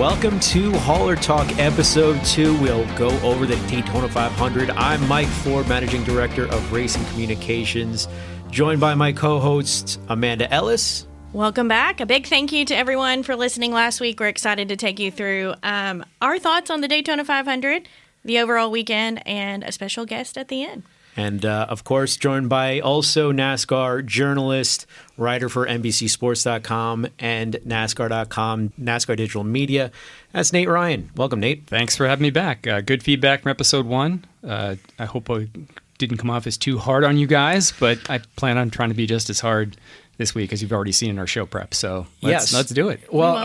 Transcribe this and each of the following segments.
Welcome to Hauler Talk Episode 2. We'll go over the Daytona 500. I'm Mike Forde, Managing Director of Racing Communications, joined by my co-host, Amanda Ellis. Welcome back. A big thank you to everyone for listening last week. We're excited to take you through our thoughts on the Daytona 500, the overall weekend, and a special guest at the end. And, of course, joined by also NASCAR journalist, writer for NBCSports.com and NASCAR.com, NASCAR Digital Media. That's Nate Ryan. Welcome, Nate. Thanks for having me back. Good feedback from Episode 1. I hope I didn't come off as too hard on you guys, but I plan on trying to be just as hard this week as you've already seen in our show prep. So let's do it. Well,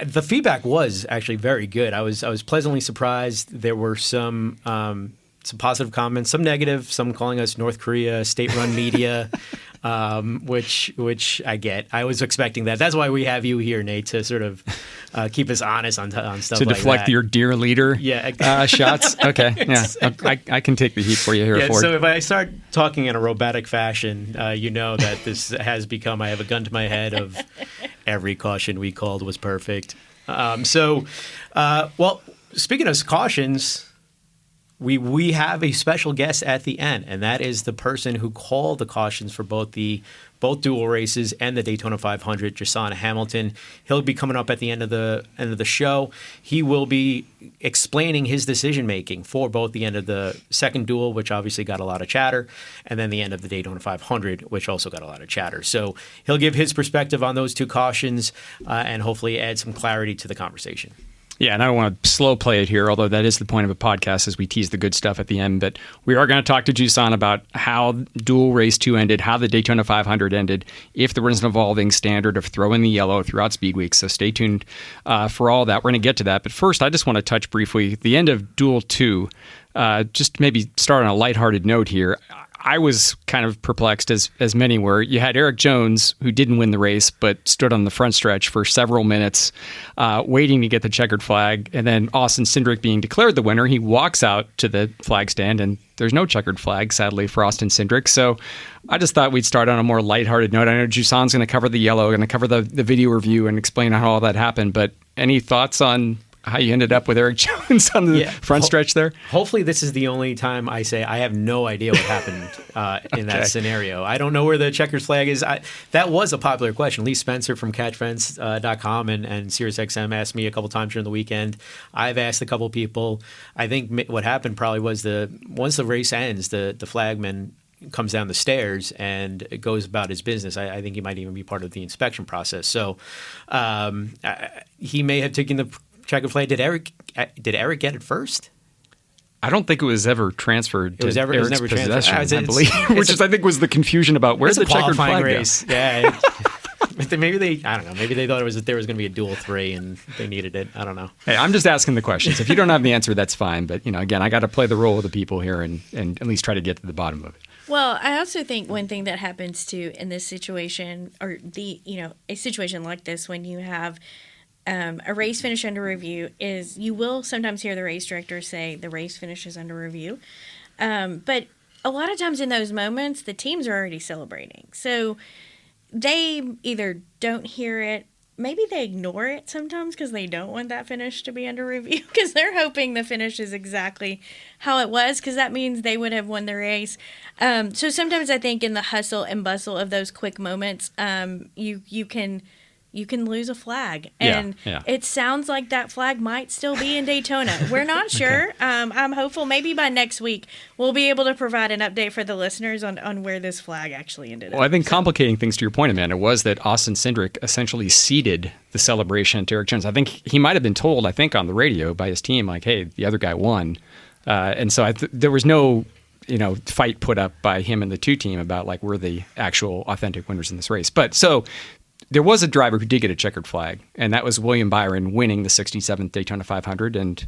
the feedback was actually very good. I was pleasantly surprised. There were some positive comments, some negative, some calling us North Korea, state-run media, which I get. I was expecting that. That's why we have you here, Nate, to sort of keep us honest on stuff like that. To deflect your dear leader shots? Okay, exactly. Yeah. I can take the heat for you here, Forde. So if I start talking in a robotic fashion, you know that this has become, I have a gun to my head of every caution we called was perfect. Speaking of cautions, we have a special guest at the end, and that is the person who called the cautions for both dual races and the Daytona 500, Jusan Hamilton. He'll be coming up at the end of the show. He will be explaining his decision making for both the end of the second duel, which obviously got a lot of chatter, and then the end of the Daytona 500, which also got a lot of chatter. So he'll give his perspective on those two cautions and hopefully add some clarity to the conversation. Yeah, and I don't want to slow play it here, although that is the point of a podcast as we tease the good stuff at the end. But we are going to talk to Jusan about how dual race 2 ended, how the Daytona 500 ended, if there was an evolving standard of throwing the yellow throughout speed weeks. So stay tuned for all that. We're going to get to that. But first, I just want to touch briefly the end of duel 2, just maybe start on a lighthearted note here. I was kind of perplexed, as many were. You had Erik Jones, who didn't win the race, but stood on the front stretch for several minutes, waiting to get the checkered flag. And then Austin Cindric being declared the winner, he walks out to the flag stand, and there's no checkered flag, sadly, for Austin Cindric. So I just thought we'd start on a more lighthearted note. I know Jusan's going to cover the yellow, going to cover the video review and explain how all that happened. But any thoughts on how you ended up with Erik Jones on the front stretch there? Hopefully this is the only time I say I have no idea what happened in that scenario. I don't know where the checkered flag is. That was a popular question. Lee Spencer from catchfence.com and SiriusXM asked me a couple times during the weekend. I've asked a couple people. I think what happened probably was once the race ends, the flagman comes down the stairs and goes about his business. I think he might even be part of the inspection process. So he may have taken the checkered flag. Did Erik get it first? I don't think it was ever transferred to Erik's never possession, I believe, which I think was the confusion about where's the checkered flag race. Yeah. Maybe they thought there was going to be a duel 3 and they needed it. I don't know. Hey, I'm just asking the questions. If you don't have the answer, that's fine. But again, I got to play the role of the people here and at least try to get to the bottom of it. Well, I also think one thing that happens too in this situation, or a situation like this, when you have a race finish under review, is you will sometimes hear the race director say the race finish is under review. But a lot of times in those moments, the teams are already celebrating. So they either don't hear it, maybe they ignore it sometimes because they don't want that finish to be under review because they're hoping the finish is exactly how it was because that means they would have won the race. So sometimes I think in the hustle and bustle of those quick moments, you can lose a flag. And it sounds like that flag might still be in Daytona. We're not sure. Okay. I'm hopeful maybe by next week we'll be able to provide an update for the listeners on where this flag actually ended up. Well, I think complicating things to your point, Amanda, was that Austin Cindric essentially ceded the celebration to Erik Jones. I think he might have been told, on the radio by his team, like, hey, the other guy won. And so there was no fight put up by him and the 2 team about we're the actual authentic winners in this race. But so there was a driver who did get a checkered flag, and that was William Byron winning the 67th Daytona 500. And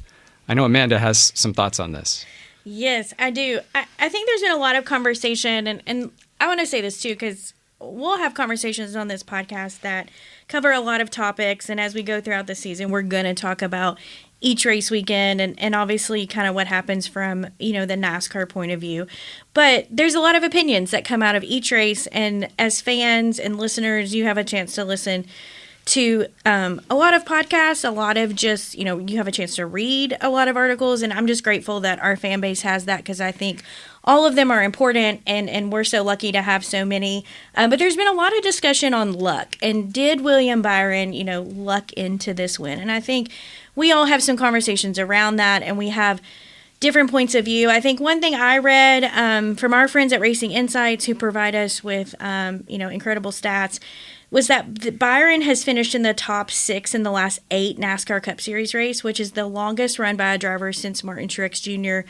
I know Amanda has some thoughts on this. Yes, I do. I think there's been a lot of conversation, and I want to say this too, because we'll have conversations on this podcast that cover a lot of topics, and as we go throughout the season, we're going to talk about each race weekend and obviously kind of what happens from, the NASCAR point of view. But there's a lot of opinions that come out of each race, and as fans and listeners, you have a chance to listen to a lot of podcasts, a lot of just, you have a chance to read a lot of articles. And I'm just grateful that our fan base has that, because I think all of them are important, and we're so lucky to have so many. But there's been a lot of discussion on luck. And did William Byron, luck into this win? And I think we all have some conversations around that, and we have different points of view. I think one thing I read from our friends at Racing Insights, who provide us with, incredible stats, was that Byron has finished in the top 6 in the last 8 NASCAR Cup Series race, which is the longest run by a driver since Martin Truex Jr.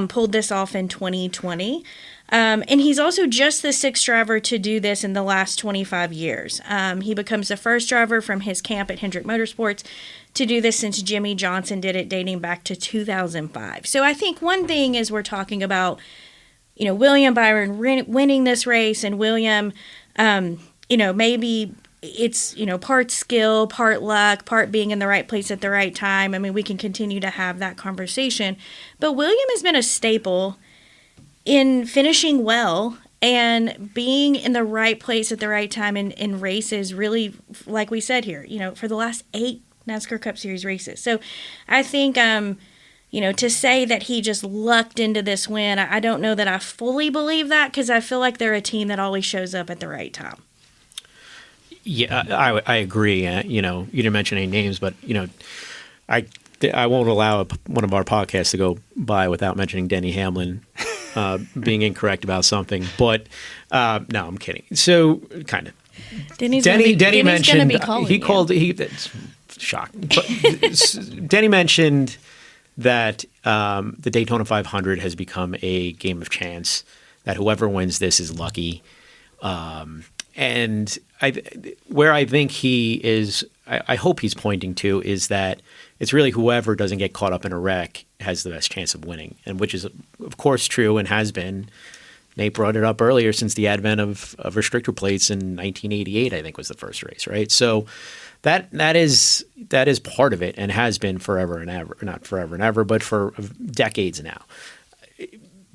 Pulled this off in 2020. And he's also just the 6th driver to do this in the last 25 years. He becomes the first driver from his camp at Hendrick Motorsports to do this since Jimmy Johnson did it, dating back to 2005. So I think one thing is we're talking about, William Byron winning this race, and William, maybe it's, part skill, part luck, part being in the right place at the right time. I mean, we can continue to have that conversation. But William has been a staple in finishing well and being in the right place at the right time in races, really, like we said here, for the last 8 NASCAR Cup Series races. So I think, to say that he just lucked into this win, I don't know that I fully believe that, because I feel like they're a team that always shows up at the right time. Yeah, I agree. You didn't mention any names, but I won't allow one of our podcasts to go by without mentioning Denny Hamlin being incorrect about something. But no, I'm kidding. So kind of. Denny mentioned that's shocked. But Denny mentioned that the Daytona 500 has become a game of chance. That whoever wins this is lucky. And where I think he is, I hope he's pointing to, is that it's really whoever doesn't get caught up in a wreck has the best chance of winning, and which is, of course, true and has been. Nate brought it up earlier, since the advent of restrictor plates in 1988, I think was the first race, right? So that is part of it, and has been forever and ever, not forever and ever, but for decades now.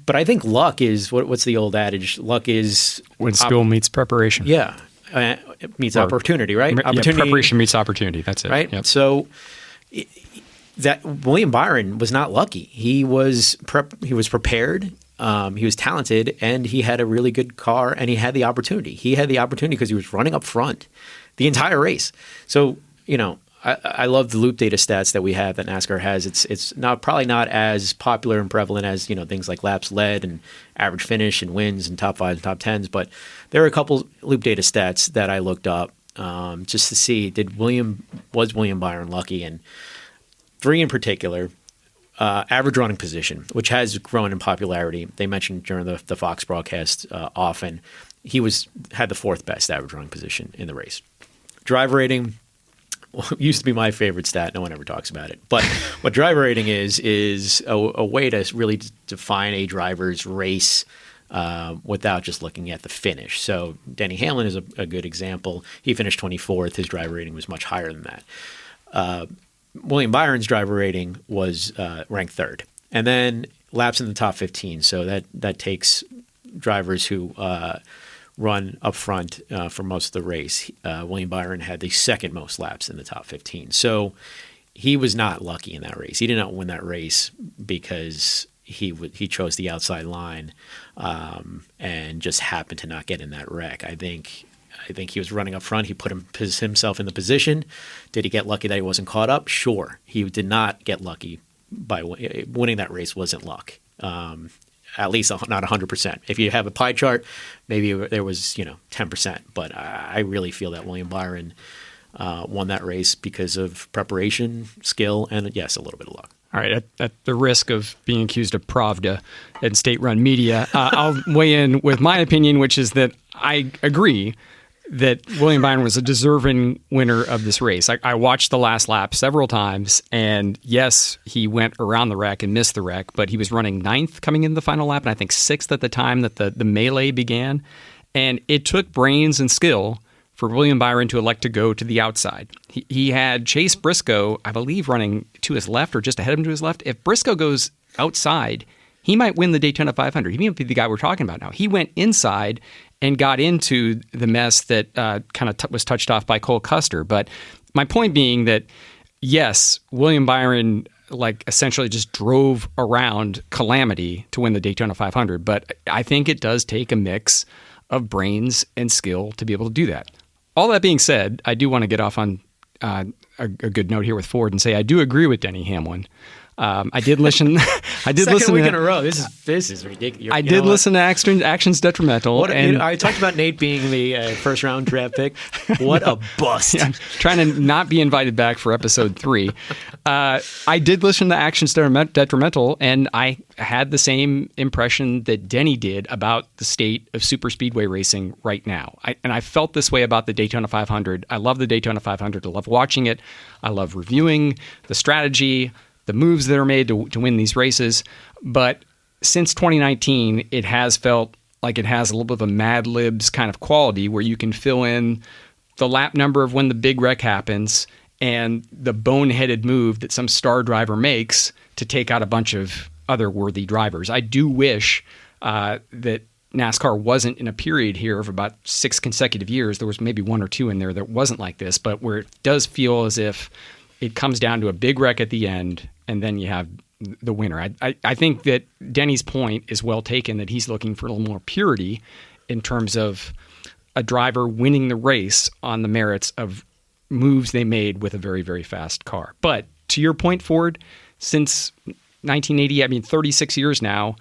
But I think luck is what's the old adage? Luck is when skill meets preparation. Yeah, it meets opportunity, right? Preparation meets opportunity. That's it, right? Yep. So that William Byron was not lucky. He was prepared. He was talented, and he had a really good car, and he had the opportunity. He had the opportunity because he was running up front the entire race. So I love the loop data stats that we have that NASCAR has. It's probably not as popular and prevalent as things like laps led and average finish and wins and top 5s and top 10s. But there are a couple loop data stats that I looked up just to see was William Byron lucky, and 3 in particular. Average running position, which has grown in popularity. They mentioned during the Fox broadcast often. He had the 4th best average running position in the race. Driver rating used to be my favorite stat. No one ever talks about it. But what driver rating is a way to really define a driver's race without just looking at the finish. So Denny Hamlin is a good example. He finished 24th. His driver rating was much higher than that. William Byron's driver rating was ranked 3rd. And then laps in the top 15. So that takes drivers who run up front for most of the race. William Byron had the 2nd most laps in the top 15. So he was not lucky in that race. He did not win that race because he chose the outside line and just happened to not get in that wreck. I think he was running up front. He put himself in the position. Did he get lucky that he wasn't caught up? Sure. He did not get lucky by winning that race. Wasn't luck. At least not 100%. If you have a pie chart, maybe there was 10%. But I really feel that William Byron won that race because of preparation, skill, and yes, a little bit of luck. All right, at the risk of being accused of Pravda and state-run media, I'll weigh in with my opinion, which is that I agree that William Byron was a deserving winner of this race. I watched the last lap several times, and yes, he went around the wreck and missed the wreck, but he was running 9th coming into the final lap, and I think 6th at the time that the melee began. And it took brains and skill for William Byron to elect to go to the outside. He had Chase Briscoe, I believe, running to his left or just ahead of him to his left. If Briscoe goes outside, he might win the Daytona 500. He might be the guy we're talking about now. He went inside and got into the mess that kind of was touched off by Cole Custer. But my point being that, yes, William Byron essentially just drove around calamity to win the Daytona 500. But I think it does take a mix of brains and skill to be able to do that. All that being said, I do want to get off on a good note here with Forde and say I do agree with Denny Hamlin. I did listen. Second week in a row. This is ridiculous. I did listen to Actions Detrimental. I talked about Nate being the first round draft pick. What a bust! Yeah, I'm trying to not be invited back for episode 3. I did listen to Actions Detrimental, and I had the same impression that Denny did about the state of superspeedway racing right now. I felt this way about the Daytona 500. I love the Daytona 500. I love watching it. I love reviewing the strategy, the moves that are made to win these races. But since 2019, it has felt like it has a little bit of a Mad Libs kind of quality where you can fill in the lap number of when the big wreck happens and the boneheaded move that some star driver makes to take out a bunch of other worthy drivers. I do wish that NASCAR wasn't in a period here of about 6 consecutive years. There was maybe 1 or 2 in there that wasn't like this, but where it does feel as if it comes down to a big wreck at the end, and then you have the winner. I think that Denny's point is well taken, that he's looking for a little more purity in terms of a driver winning the race on the merits of moves they made with a very, very fast car. But to your point, Forde, since 1980, 36 years now,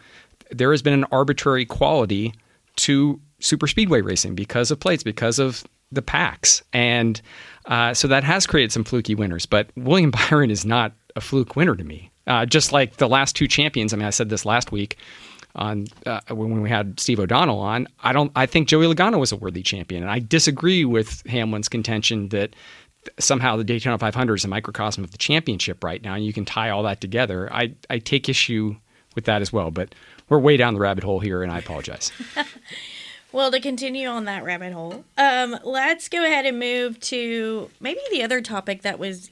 there has been an arbitrary quality to superspeedway racing because of plates, because of the packs. And so that has created some fluky winners. But William Byron is not a fluke winner to me. Just like the last 2 champions. I think this last week on when we had Steve O'Donnell on. I think Joey Logano was a worthy champion. And I disagree with Hamlin's contention that somehow the Daytona 500 is a microcosm of the championship right now, and you can tie all that together. I take issue with that as well. But we're way down the rabbit hole here, and I apologize. Well, to continue on that rabbit hole, let's go ahead and move to maybe the other topic that was,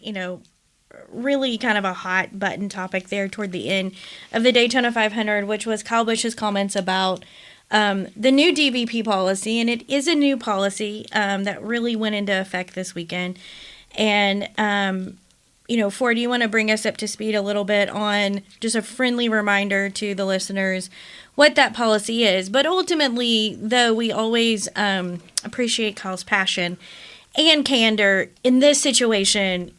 really kind of a hot button topic there toward the end of the Daytona 500, which was Kyle Busch's comments about the new DVP policy. And it is a new policy that really went into effect this weekend. And, Forde, do you want to bring us up to speed a little bit on just a friendly reminder to the listeners what that policy is? But ultimately, though, we always appreciate Kyle's passion and candor in this situation.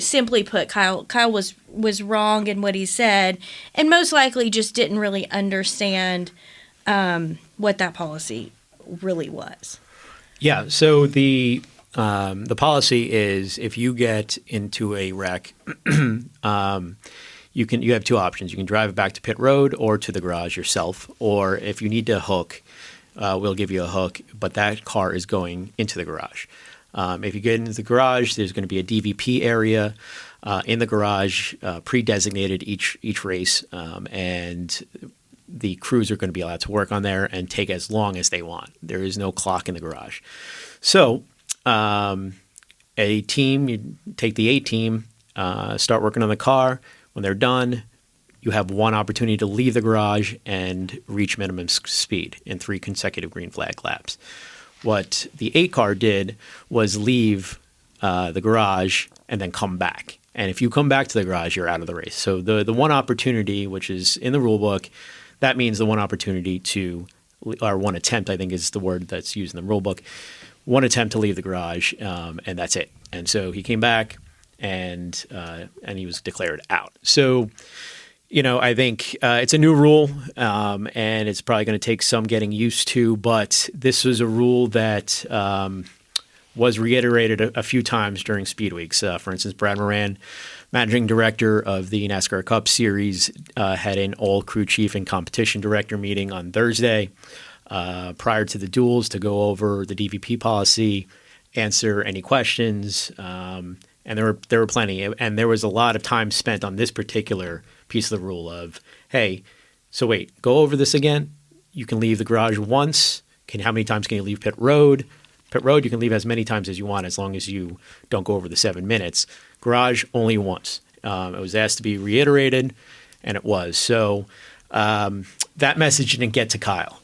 Simply put, Kyle was wrong in what he said, and most likely just didn't really understand what that policy really was. Yeah. So the policy is if you get into a wreck, you have 2 options. You can drive it back to pit road or to the garage yourself, or if you need to hook, we'll give you a hook, but that car is going into the garage. If you get into the garage, there's going to be a DVP area in the garage, pre-designated each race, and the crews are going to be allowed to work on there and take as long as they want. There is no clock in the garage. So a team, you take the A team, start working on the car. When they're done, you have 1 opportunity to leave the garage and reach minimum speed in 3 consecutive green flag laps. What the 8 car did was leave the garage and then come back. And if you come back to the garage, you're out of the race. So the 1 opportunity, which is in the rule book, that means the 1 opportunity to, or 1 attempt, I think is the word that's used in the rule book, 1 attempt to leave the garage, and that's it. And so he came back, and he was declared out. So, I think it's a new rule, and it's probably going to take some getting used to, but this was a rule that was reiterated a few times during Speed Weeks. For instance, Brad Moran, managing director of the NASCAR Cup Series, had an all-crew chief and competition director meeting on Thursday prior to the duels to go over the DVP policy, answer any questions, and there were plenty. And there was a lot of time spent on this particular piece of the rule of, hey, so wait, go over this again. You can leave the garage once. How many times can you leave pit road? Pit road, you can leave as many times as you want as long as you don't go over the 7 minutes. Garage, only once. It was asked to be reiterated, and it was. So that message didn't get to Kyle.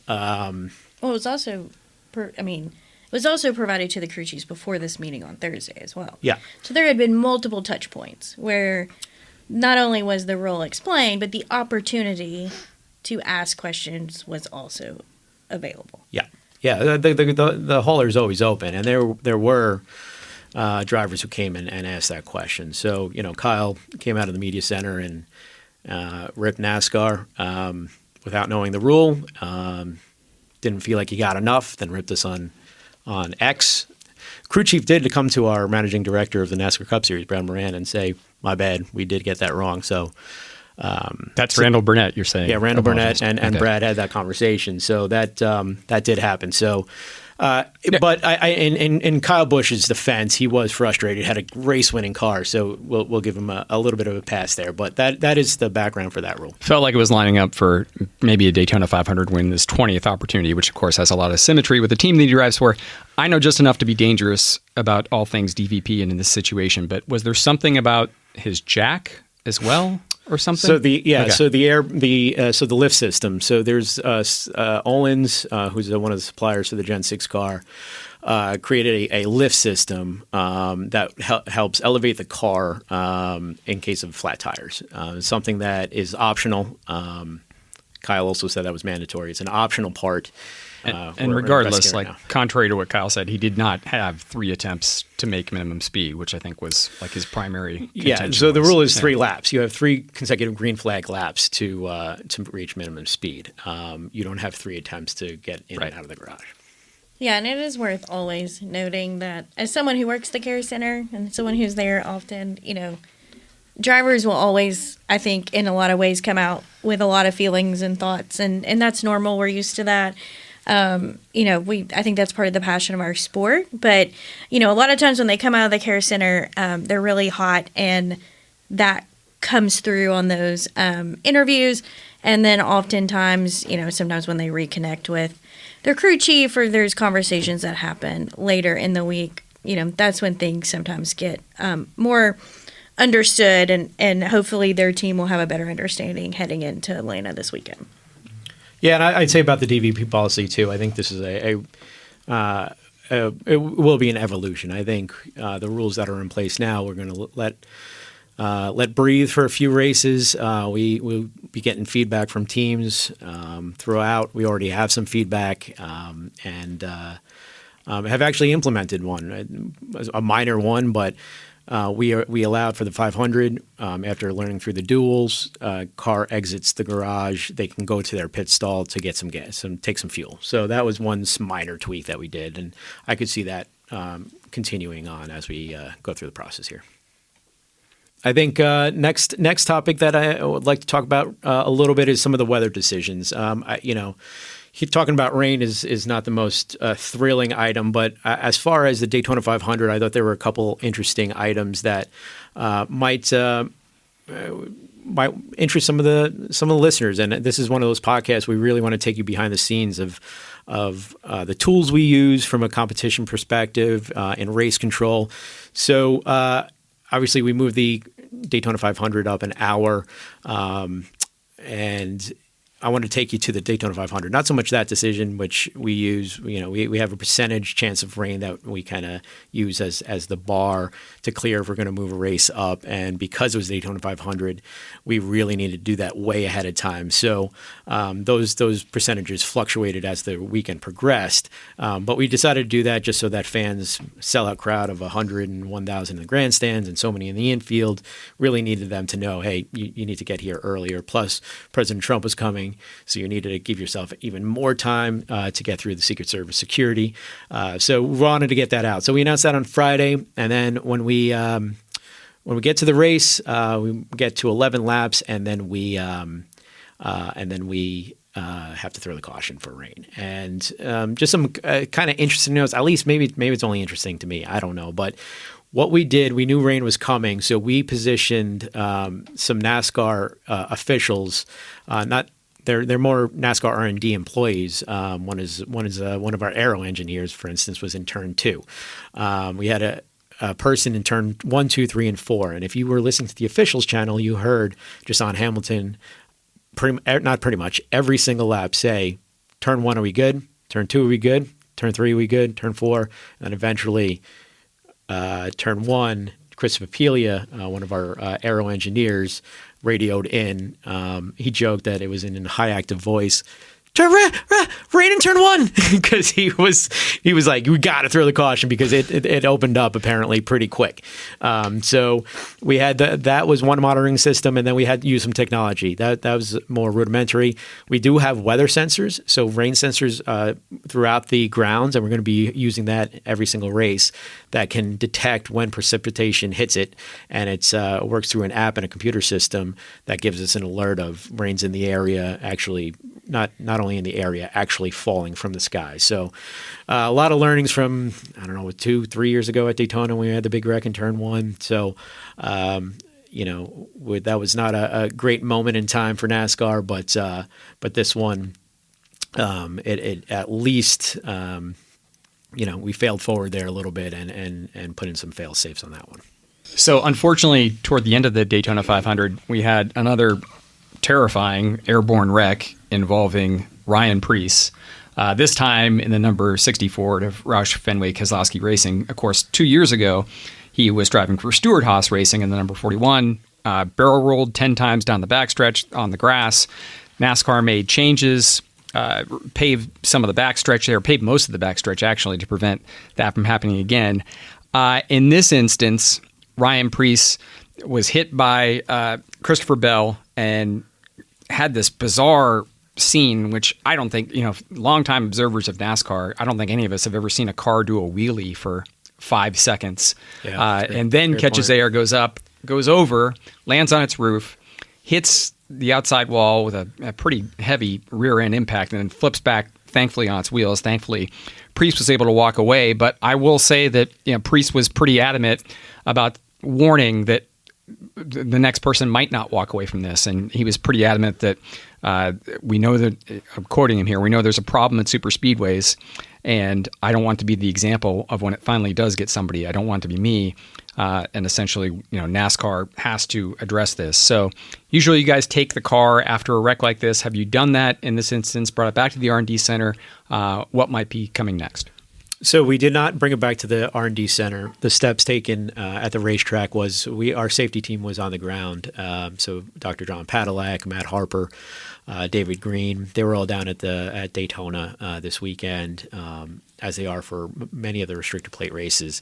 Well, it was also, it was also provided to the crew chiefs before this meeting on Thursday as well. Yeah. So there had been multiple touch points where not only was the rule explained, but the opportunity to ask questions was also available. Yeah. Yeah, the hauler is always open, and there were drivers who came in and asked that question. So, Kyle came out of the media center and ripped NASCAR without knowing the rule. Didn't feel like he got enough, then ripped us on X. Crew chief did come to our managing director of the NASCAR Cup Series, Brad Moran, and say, "My bad, we did get that wrong." So that's Randall Burnett, you're saying? Yeah, Randall Burnett and Okay. Brad had that conversation. So that did happen. So, but in Kyle Busch's defense, he was frustrated. Had a race-winning car, so we'll give him a little bit of a pass there. But that is the background for that rule. Felt like it was lining up for maybe a Daytona 500 win, this 20th opportunity, which of course has a lot of symmetry with the team that he drives for. I know just enough to be dangerous about all things DVP and in this situation, but was there something about his jack as well? Or something. So the lift system. So there's Olin's, who's one of the suppliers to the Gen 6 car, created a lift system that helps elevate the car in case of flat tires. Something that is optional. Kyle also said that was mandatory. It's an optional part. And regardless, contrary to what Kyle said, he did not have 3 attempts to make minimum speed, which I think was like his primary contention. Yeah, so the rule is 3 laps. You have 3 consecutive green flag laps to reach minimum speed. You don't have 3 attempts to get in and out of the garage. Yeah, and it is worth always noting that as someone who works the care center and someone who's there often, drivers will always, I think, in a lot of ways come out with a lot of feelings and thoughts, and that's normal. We're used to that. I think that's part of the passion of our sport. But, a lot of times when they come out of the care center, they're really hot, and that comes through on those interviews. And then oftentimes, sometimes when they reconnect with their crew chief or there's conversations that happen later in the week, that's when things sometimes get more understood, and hopefully their team will have a better understanding heading into Atlanta this weekend. Yeah, and I'd say about the DVP policy too. I think this is it will be an evolution. I think the rules that are in place now, we're going to let breathe for a few races. We'll be getting feedback from teams throughout. We already have some feedback, and have actually implemented one, a minor one, but. We allowed for the 500 after learning through the duels. Car exits the garage. They can go to their pit stall to get some gas and take some fuel. So that was one minor tweak that we did, and I could see that continuing on as we go through the process here. I think next topic that I would like to talk about a little bit is some of the weather decisions. Talking about rain is not the most thrilling item, but as far as the Daytona 500, I thought there were a couple interesting items that might interest some of the listeners. And this is one of those podcasts we really want to take you behind the scenes of the tools we use from a competition perspective in race control. So obviously, we moved the Daytona 500 up an hour, and I want to take you to the Daytona 500. Not so much that decision, which we use. We have a percentage chance of rain that we kind of use as the bar to clear if we're going to move a race up. And because it was Daytona 500, we really needed to do that way ahead of time. So those percentages fluctuated as the weekend progressed. But we decided to do that just so that fans, sellout crowd of 101,000 in the grandstands and so many in the infield, really needed them to know, hey, you need to get here earlier. Plus, President Trump was coming. So you needed to give yourself even more time to get through the Secret Service security. So we wanted to get that out. So we announced that on Friday, and then when we get to the race, we get to 11 laps, and then we have to throw the caution for rain. And just some kind of interesting notes. At least maybe it's only interesting to me. I don't know, but. What we did, we knew rain was coming, so we positioned some NASCAR officials. They're more NASCAR R&D employees. One is one of our aero engineers, for instance, was in turn 2. We had a person in turn 1, 2, 3, and 4. And if you were listening to the officials channel, you heard Jusan Hamilton, not pretty much every single lap say, "Turn 1, are we good? Turn 2, we good? Turn 3, we good? Turn 4, and eventually turn 1, Chris Papilia, one of our aero engineers, radioed in. He joked that it was in a high active voice. Rain in turn 1, because he was like, we got to throw the caution because it opened up apparently pretty quick. So we had that was one monitoring system, and then we had to use some technology that was more rudimentary. We do have weather sensors, so rain sensors throughout the grounds, and we're going to be using that every single race that can detect when precipitation hits it, and it works through an app and a computer system that gives us an alert of rains in the area, actually not only in the area, actually falling from the sky. So a lot of learnings from, I don't know, 2-3 years ago at Daytona when we had the big wreck in turn 1. So, that was not a great moment in time for NASCAR, but this one, it at least, we failed forward there a little bit and put in some fail safes on that one. So unfortunately, toward the end of the Daytona 500, we had another terrifying airborne wreck involving Ryan Preece, this time in the number 64 of Roush Fenway Keselowski Racing. Of course, 2 years ago, he was driving for Stewart Haas Racing in the number 41, barrel rolled 10 times down the backstretch on the grass. NASCAR made changes, paved some of the backstretch there, paved most of the backstretch actually to prevent that from happening again. In this instance, Ryan Preece was hit by Christopher Bell and had this bizarre scene, which I don't think, longtime observers of NASCAR, I don't think any of us have ever seen a car do a wheelie for 5 seconds. Yeah, and then catches air, goes up, goes over, lands on its roof, hits the outside wall with a pretty heavy rear end impact, and then flips back, thankfully, on its wheels. Thankfully, Preece was able to walk away. But I will say that Preece was pretty adamant about warning that the next person might not walk away from this. And he was pretty adamant that we know that, I'm quoting him here, we know there's a problem at superspeedways, and I don't want to be the example of when it finally does get somebody. I don't want to be me. And essentially, NASCAR has to address this. So usually you guys take the car after a wreck like this. Have you done that in this instance, brought it back to the R&D center? What might be coming next? So we did not bring it back to the R&D center. The steps taken at the racetrack was our safety team was on the ground. So Dr. John Padillac, Matt Harper, David Green, they were all down at Daytona this weekend, as they are for many of the restrictor plate races,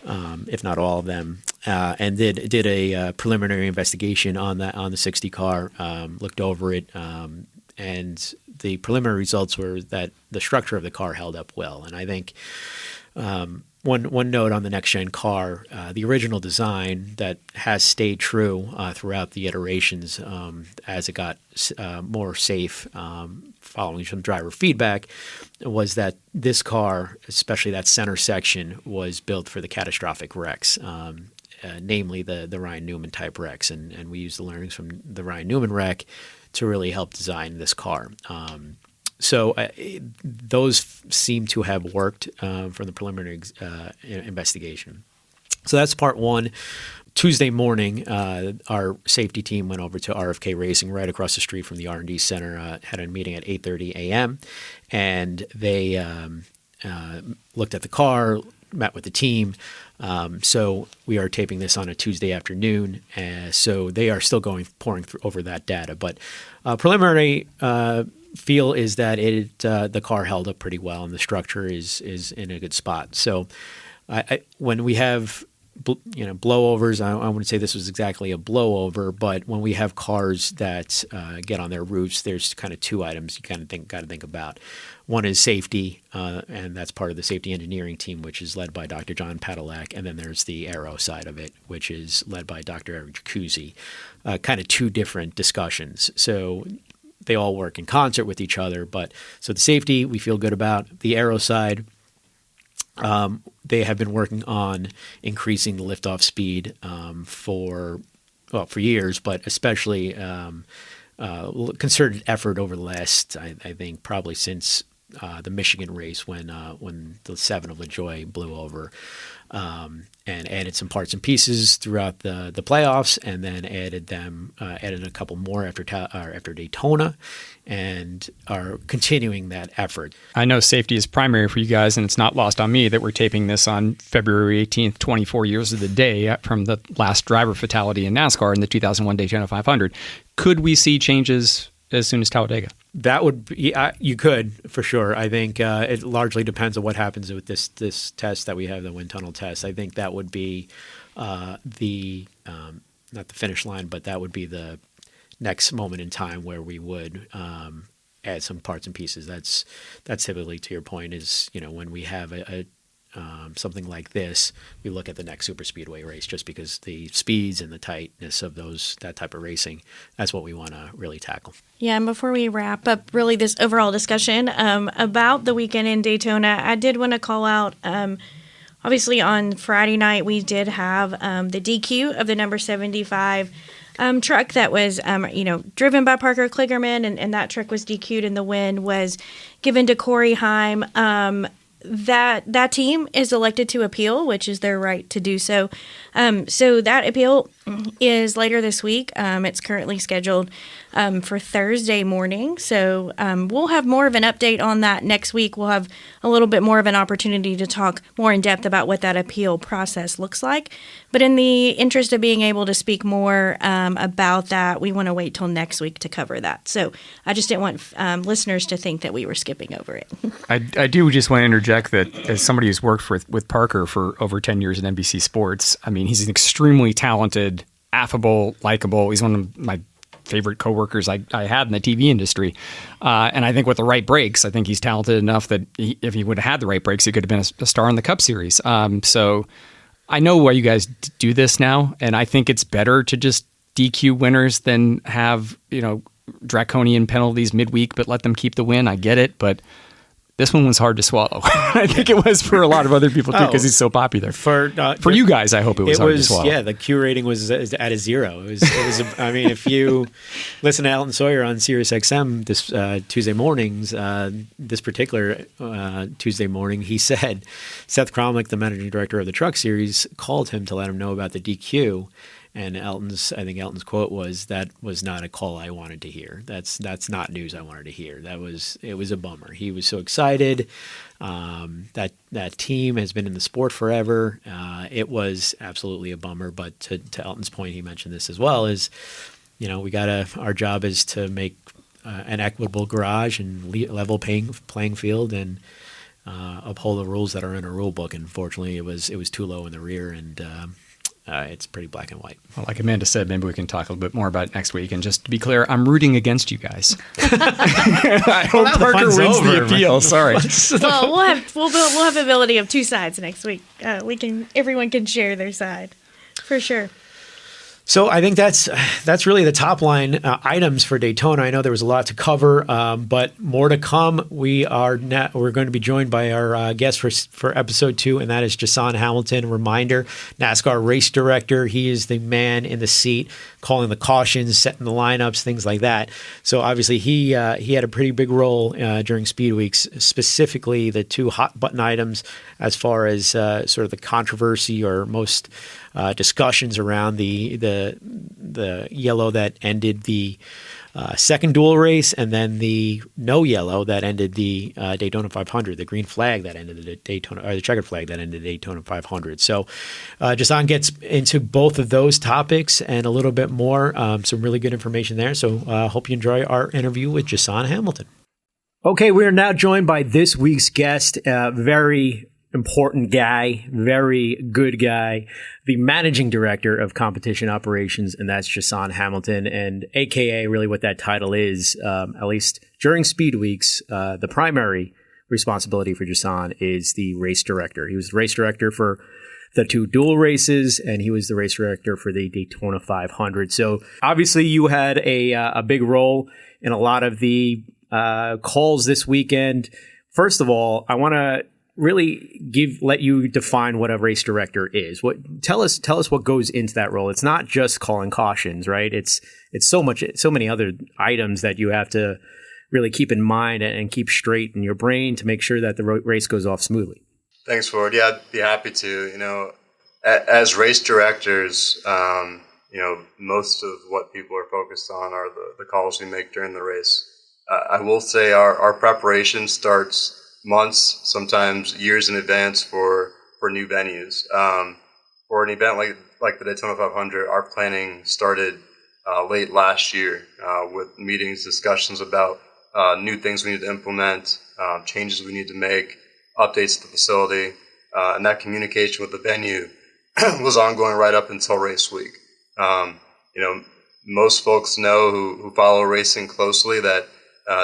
if not all of them, and did a preliminary investigation on the 60 car, looked over it, and the preliminary results were that the structure of the car held up well. And I think one note on the next-gen car, the original design that has stayed true throughout the iterations as it got more safe following some driver feedback, was that this car, especially that center section, was built for the catastrophic wrecks, namely the Ryan Newman type wrecks. And we used the learnings from the Ryan Newman wreck to really help design this car. So those seem to have worked from the preliminary investigation. So that's part one. Tuesday morning, our safety team went over to RFK Racing right across the street from the R&D Center, had a meeting at 8:30 a.m., and they looked at the car, met with the team. So we are taping this on a Tuesday afternoon, so they are still pouring over that data. But preliminary feel is that the car held up pretty well, and the structure is in a good spot. So when we have blowovers, I wouldn't say this was exactly a blowover, but when we have cars that get on their roofs, there's kind of two items you got to think about. One is safety, and that's part of the safety engineering team, which is led by Dr. John Padillac, and then there's the aero side of it, which is led by Dr. Eric Jacuzzi. Kind of two different discussions. So they all work in concert with each other. But so the safety we feel good about. The aero side, they have been working on increasing the liftoff speed for years, but especially concerted effort over the last, I think, probably since the Michigan race when the 7 of LaJoie blew over. and added some parts and pieces throughout the playoffs, and then added a couple more after Daytona, and are continuing that effort. I know safety is primary for you guys, and it's not lost on me that we're taping this on February 18th, 24 years of the day from the last driver fatality in NASCAR in the 2001 Daytona 500. Could we see changes as soon as Talladega? That would be, you could, for sure. I think it largely depends on what happens with this test that we have, the wind tunnel test. I think that would be not the finish line, but that would be the next moment in time where we would add some parts and pieces. That's typically, to your point, is when we have a something like this, we look at the next Superspeedway race, just because the speeds and the tightness of that type of racing, that's what we want to really tackle. Yeah, and before we wrap up really this overall discussion about the weekend in Daytona, I did want to call out, obviously on Friday night we did have the DQ of the number 75 truck that was, driven by Parker Klingerman, and that truck was DQ'd, and the win was given to Corey Heim. That team is elected to appeal, which is their right to do so. So that appeal is later this week. It's currently scheduled for Thursday morning. So we'll have more of an update on that next week. We'll have a little bit more of an opportunity to talk more in depth about what that appeal process looks like. But in the interest of being able to speak more about that, we want to wait till next week to cover that. So I just didn't want listeners to think that we were skipping over it. I do just want to interject that as somebody who's worked with Parker for over 10 years at NBC Sports, I mean, he's an extremely talented, affable, likable. He's one of my favorite coworkers I had in the TV industry. And I think with the right breaks, I think he's talented enough that if he would have had the right breaks, he could have been a star in the Cup Series. So I know why you guys do this now, and I think it's better to just DQ winners than have, draconian penalties midweek, but let them keep the win. I get it, but this one was hard to swallow. I think it was for a lot of other people too, because he's so popular. For you guys, I hope it was hard to swallow. Yeah, the Q rating was at a 0. It was. I mean, if you listen to Alton Sawyer on Sirius XM this Tuesday mornings, this particular Tuesday morning, he said Seth Cromlick, the managing director of the Truck Series, called him to let him know about the DQ. And Alton's quote was, "That was not a call I wanted to hear. That's not news I wanted to hear. It was a bummer. He was so excited. That team has been in the sport forever. It was absolutely a bummer. But to Alton's point, he mentioned this as well, is, our job is to make an equitable garage and level playing field and uphold the rules that are in a rule book. And unfortunately, it was too low in the rear, and it's pretty black and white." Well, like Amanda said, maybe we can talk a little bit more about it next week. And just to be clear, I'm rooting against you guys. I hope Parker wins the appeal. Sorry. Well, we'll have ability of two sides next week. Everyone can share their side, for sure. So I think that's really the top line items for Daytona. I know there was a lot to cover, but more to come. We're going to be joined by our guest for episode 2, and that is Jusan Hamilton. Reminder, NASCAR race director. He is the man in the seat, calling the cautions, setting the lineups, things like that. So obviously he had a pretty big role during Speed Weeks, specifically the 2 hot button items as far as sort of the controversy or most discussions around the yellow that ended the second duel race, and then the no yellow that ended the Daytona 500, the green flag that ended the Daytona, or the checkered flag that ended the Daytona 500. So Jusan gets into both of those topics and a little bit more, some really good information there. So hope you enjoy our interview with Jusan Hamilton. Okay, we are now joined by this week's guest, very important guy, very good guy, the managing director of competition operations, and that's Jusan Hamilton. And AKA, really what that title is, at least during Speed Weeks, the primary responsibility for Jusan is the race director. He was the race director for the 2 duel races, and he was the race director for the Daytona 500. So obviously you had a big role in a lot of the calls this weekend. First of all, I want to really let you define what a race director is. Tell us what goes into that role. It's not just calling cautions, right? It's so many other items that you have to really keep in mind and keep straight in your brain to make sure that the race goes off smoothly. Thanks, Forde. Yeah, I'd be happy to. as race directors, most of what people are focused on are the calls we make during the race. I will say our preparation starts months, sometimes years in advance for new venues. For an event like the Daytona 500, our planning started late last year with meetings, discussions about new things we need to implement, changes we need to make, updates to the facility, and that communication with the venue was ongoing right up until race week. Most folks know who follow racing closely that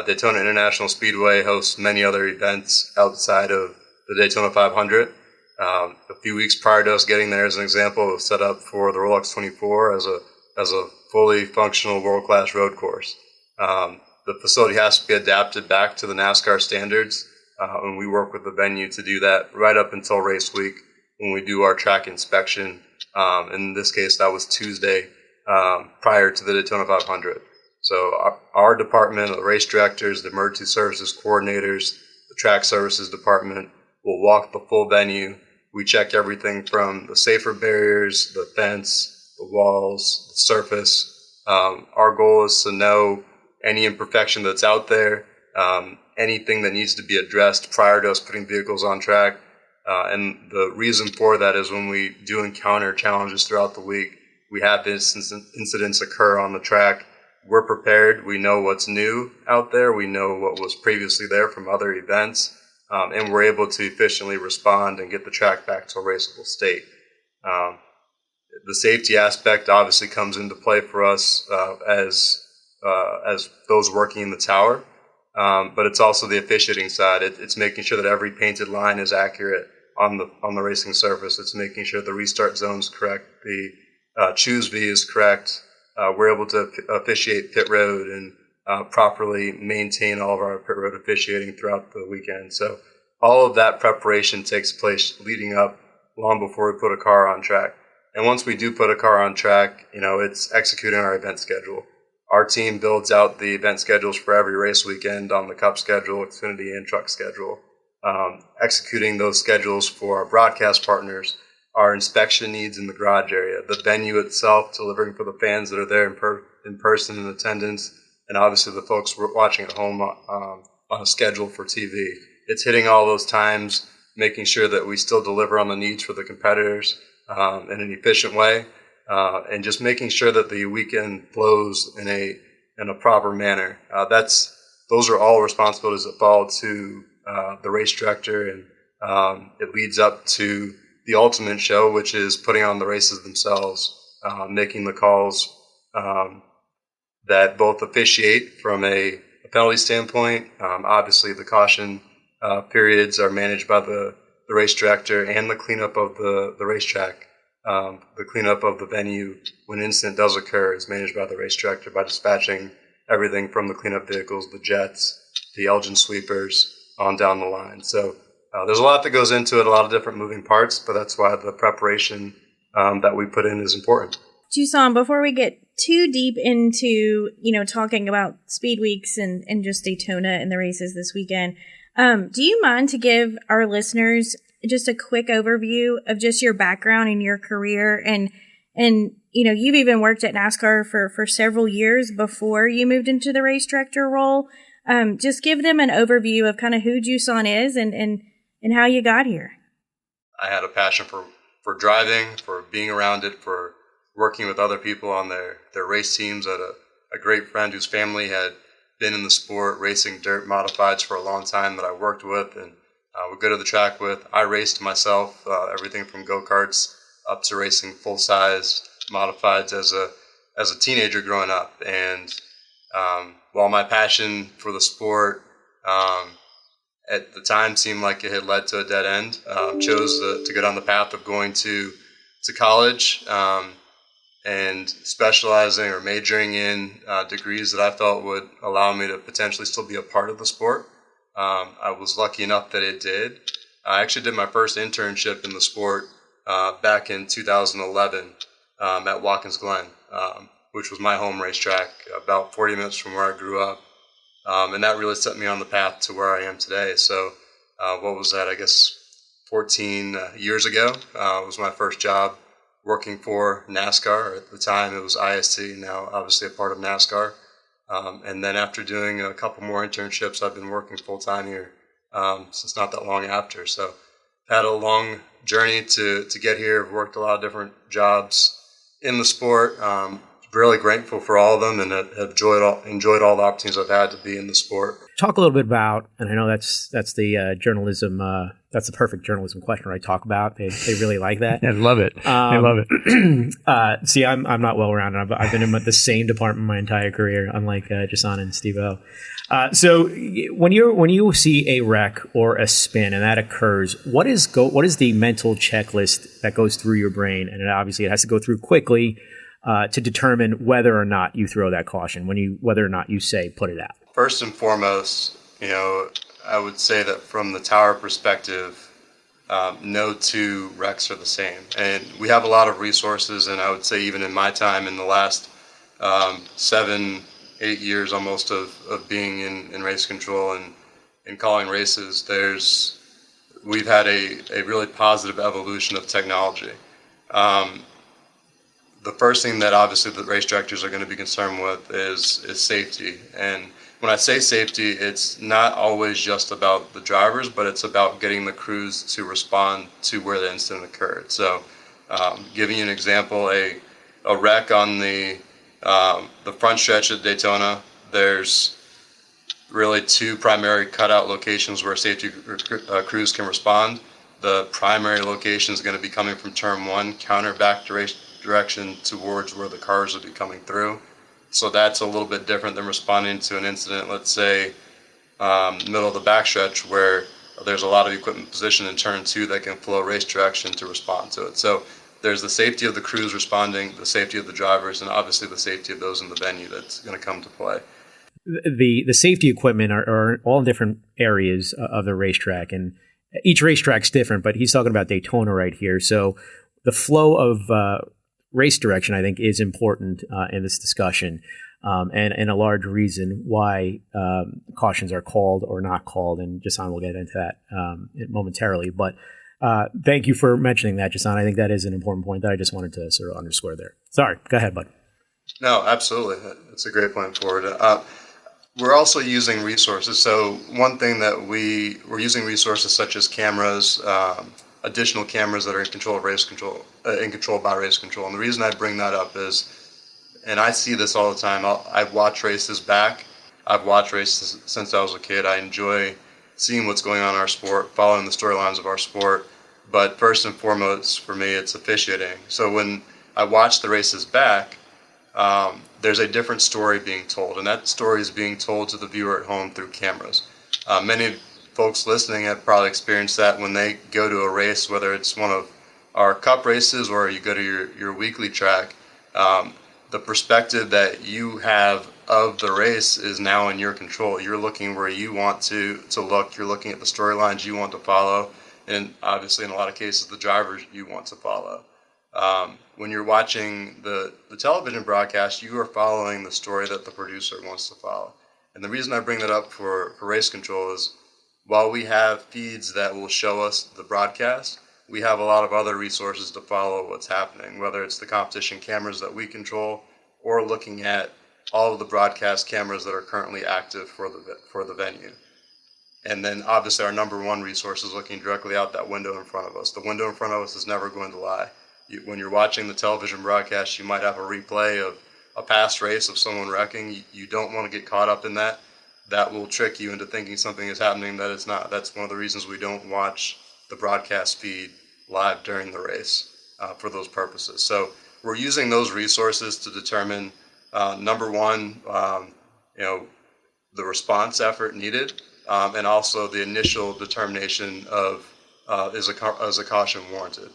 Daytona International Speedway hosts many other events outside of the Daytona 500. A few weeks prior to us getting there, as an example, it was set up for the Rolex 24 as a fully functional world-class road course. The facility has to be adapted back to the NASCAR standards, and we work with the venue to do that right up until race week when we do our track inspection. In this case, that was Tuesday prior to the Daytona 500. So our department, the race directors, the emergency services coordinators, the track services department will walk the full venue. We check everything from the safer barriers, the fence, the walls, the surface. Our goal is to know any imperfection that's out there, anything that needs to be addressed prior to us putting vehicles on track. And the reason for that is when we do encounter challenges throughout the week, we have incidents occur on the track. We're prepared. We know what's new out there. We know what was previously there from other events. And we're able to efficiently respond and get the track back to a raceable state. The safety aspect obviously comes into play for us as those working in the tower. But it's also the officiating side. It's making sure that every painted line is accurate on the racing surface. It's making sure the restart zone is correct, the choose V is correct. We're able to officiate pit road and properly maintain all of our pit road officiating throughout the weekend. So all of that preparation takes place leading up long before we put a car on track. And once we do put a car on track, it's executing our event schedule. Our team builds out the event schedules for every race weekend on the Cup schedule, Xfinity, and Truck schedule. Executing those schedules for our broadcast partners, our inspection needs in the garage area, the venue itself, delivering for the fans that are there in person in attendance, and obviously the folks watching at home on a schedule for TV. It's hitting all those times, making sure that we still deliver on the needs for the competitors in an efficient way, and just making sure that the weekend flows in a proper manner. Those are all responsibilities that fall to the race director, and it leads up to the ultimate show, which is putting on the races themselves, making the calls that both officiate from a penalty standpoint. Obviously, the caution periods are managed by the race director, and the cleanup of the racetrack, the cleanup of the venue when an incident does occur is managed by the race director by dispatching everything from the cleanup vehicles, the jets, the Elgin sweepers, on down the line. So there's a lot that goes into it, a lot of different moving parts, but that's why the preparation that we put in is important. Jusan, before we get too deep into, talking about speed weeks and just Daytona and the races this weekend, do you mind to give our listeners just a quick overview of just your background and your career? And you've even worked at NASCAR for several years before you moved into the race director role. Just give them an overview of kind of who Jusan is and how you got here. I had a passion for driving, for being around it, for working with other people on their race teams. I had a great friend whose family had been in the sport, racing dirt modifieds for a long time that I worked with and would go to the track with. I raced myself, everything from go-karts up to racing full-size modifieds as a teenager growing up. And while my passion for the sport at the time seemed like it had led to a dead end, chose to go down the path of going to college and specializing or majoring in degrees that I felt would allow me to potentially still be a part of the sport. I was lucky enough that it did. I actually did my first internship in the sport back in 2011 at Watkins Glen, which was my home racetrack, about 40 minutes from where I grew up. And that really set me on the path to where I am today. So what was that? I guess 14 years ago. It was my first job working for NASCAR. At the time, it was ISC, now obviously a part of NASCAR. And then after doing a couple more internships, I've been working full-time here since not that long after. So had a long journey to get here. I've worked a lot of different jobs in the sport. Really grateful for all of them, and have enjoyed all the opportunities I've had to be in the sport. Talk a little bit about, and I know that's the journalism, that's the perfect journalism question, right? Talk about. They really like that. I love it. I love it. See, I'm not well rounded. I've been in the same department my entire career, unlike Jusan and Steve-O. So when you see a wreck or a spin and that occurs, what is the mental checklist that goes through your brain? And obviously it has to go through quickly to determine whether or not you throw that caution, whether or not you say put it out. First and foremost, I would say that from the tower perspective, no two wrecks are the same. And we have a lot of resources, and I would say even in my time in the last 7-8 years almost of being in race control and calling races, we've had a really positive evolution of technology. The first thing that obviously the race directors are going to be concerned with is safety. And when I say safety, it's not always just about the drivers, but it's about getting the crews to respond to where the incident occurred. So giving you an example, a wreck on the front stretch at Daytona, there's really two primary cutout locations where safety crews can respond. The primary location is going to be coming from turn 1, counter back direction towards where the cars would be coming through. So that's a little bit different than responding to an incident, let's say, middle of the backstretch where there's a lot of equipment positioned in turn 2 that can flow race direction to respond to it. So there's the safety of the crews responding, the safety of the drivers, and obviously the safety of those in the venue that's going to come to play. The safety equipment are all in different areas of the racetrack, and each racetrack's different, but he's talking about Daytona right here. So the flow of race direction, I think, is important in this discussion, and a large reason why cautions are called or not called, and Jusan will get into that momentarily. But thank you for mentioning that, Jusan. I think that is an important point that I just wanted to sort of underscore there. Sorry, go ahead, bud. No, absolutely. That's a great point, Forde. We're also using resources. So one thing that we're using resources such as cameras, additional cameras that are in control by race control. And the reason I bring that up is, and I see this all the time, I've watched races back. I've watched races since I was a kid. I enjoy seeing what's going on in our sport, following the storylines of our sport. But first and foremost, for me, it's officiating. So when I watch the races back, there's a different story being told, and that story is being told to the viewer at home through cameras. Many folks listening have probably experienced that when they go to a race, whether it's one of our cup races or you go to your weekly track. The perspective that you have of the race is now in your control. You're looking where you want to look. You're looking at the storylines you want to follow, and obviously in a lot of cases the drivers you want to follow. When you're watching the television broadcast, you are following the story that the producer wants to follow. And the reason I bring that up for race control is, while we have feeds that will show us the broadcast, we have a lot of other resources to follow what's happening, whether it's the competition cameras that we control or looking at all of the broadcast cameras that are currently active for the venue. And then obviously our number one resource is looking directly out that window in front of us. The window in front of us is never going to lie. When you're watching the television broadcast, you might have a replay of a past race of someone wrecking. You don't want to get caught up in that. That will trick you into thinking something is happening that it's not. That's one of the reasons we don't watch the broadcast feed live during the race for those purposes. So we're using those resources to determine, number one, the response effort needed, and also the initial determination of is a caution warranted.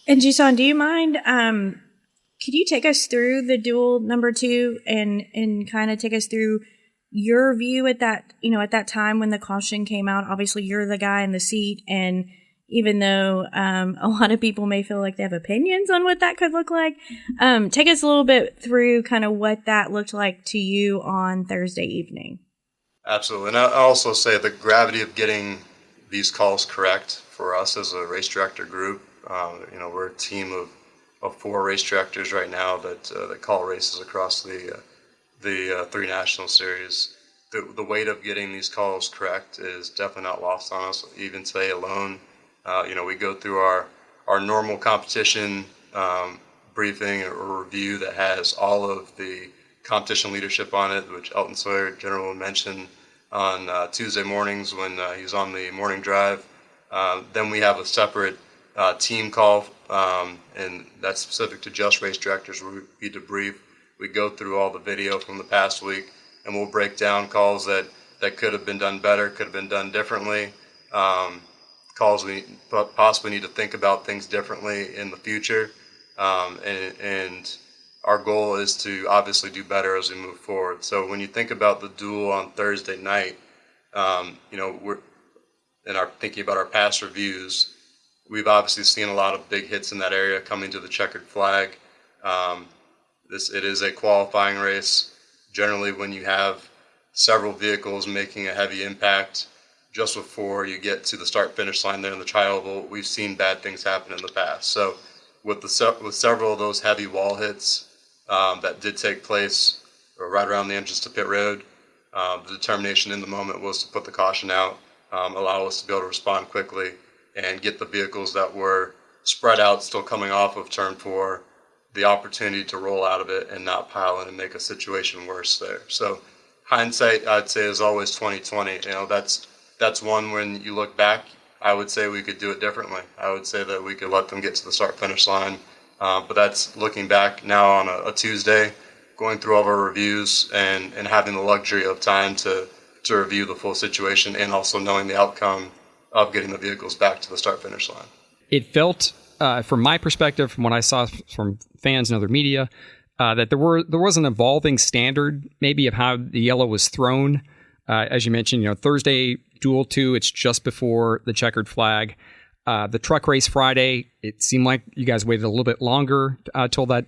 And Jusan, do you mind? Could you take us through the duel number 2 and kind of take us through your view at that time when the caution came out? Obviously, you're the guy in the seat, and even though a lot of people may feel like they have opinions on what that could look like, take us a little bit through kind of what that looked like to you on Thursday evening. Absolutely. And I'll also say the gravity of getting these calls correct for us as a race director group. We're a team of 4 race directors right now that call races across the 3 national series. The weight of getting these calls correct is definitely not lost on us. Even today alone, we go through our normal competition briefing or review that has all of the competition leadership on it, which Elton Sawyer, General, mentioned on Tuesday mornings when he's on the morning drive. Then we have a separate team call, and that's specific to just race directors, where we debrief. We go through all the video from the past week, and we'll break down calls that could have been done better, could have been done differently, calls we possibly need to think about things differently in the future. And our goal is to obviously do better as we move forward. So when you think about the duel on Thursday night, we're thinking about our past reviews. We've obviously seen a lot of big hits in that area coming to the checkered flag. It is a qualifying race. Generally, when you have several vehicles making a heavy impact just before you get to the start-finish line there in the tri-oval, we've seen bad things happen in the past. So with several of those heavy wall hits that did take place right around the entrance to pit road, the determination in the moment was to put the caution out, allow us to be able to respond quickly and get the vehicles that were spread out, still coming off of turn 4, the opportunity to roll out of it and not pile in and make a situation worse there. So hindsight, I'd say, is always 20/20. That's one when you look back, I would say we could do it differently. I would say that we could let them get to the start-finish line. But that's looking back now on a Tuesday, going through all of our reviews and having the luxury of time to review the full situation and also knowing the outcome of getting the vehicles back to the start-finish line. It felt, from my perspective, from what I saw from fans and other media, that there was an evolving standard maybe of how the yellow was thrown. As you mentioned, Thursday, Duel 2, it's just before the checkered flag. The truck race Friday, it seemed like you guys waited a little bit longer till the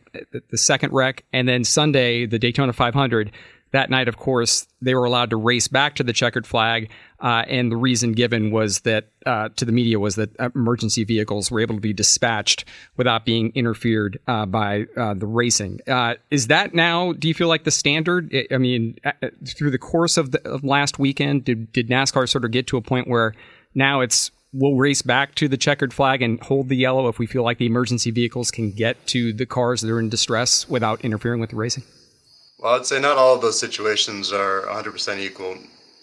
second wreck. And then Sunday, the Daytona 500, that night, of course, they were allowed to race back to the checkered flag. And the reason given was that to the media was that emergency vehicles were able to be dispatched without being interfered by the racing. Is that now, do you feel like the standard? I mean, through the course of last weekend, did NASCAR sort of get to a point where now we'll race back to the checkered flag and hold the yellow if we feel like the emergency vehicles can get to the cars that are in distress without interfering with the racing? Well, I'd say not all of those situations are 100% equal.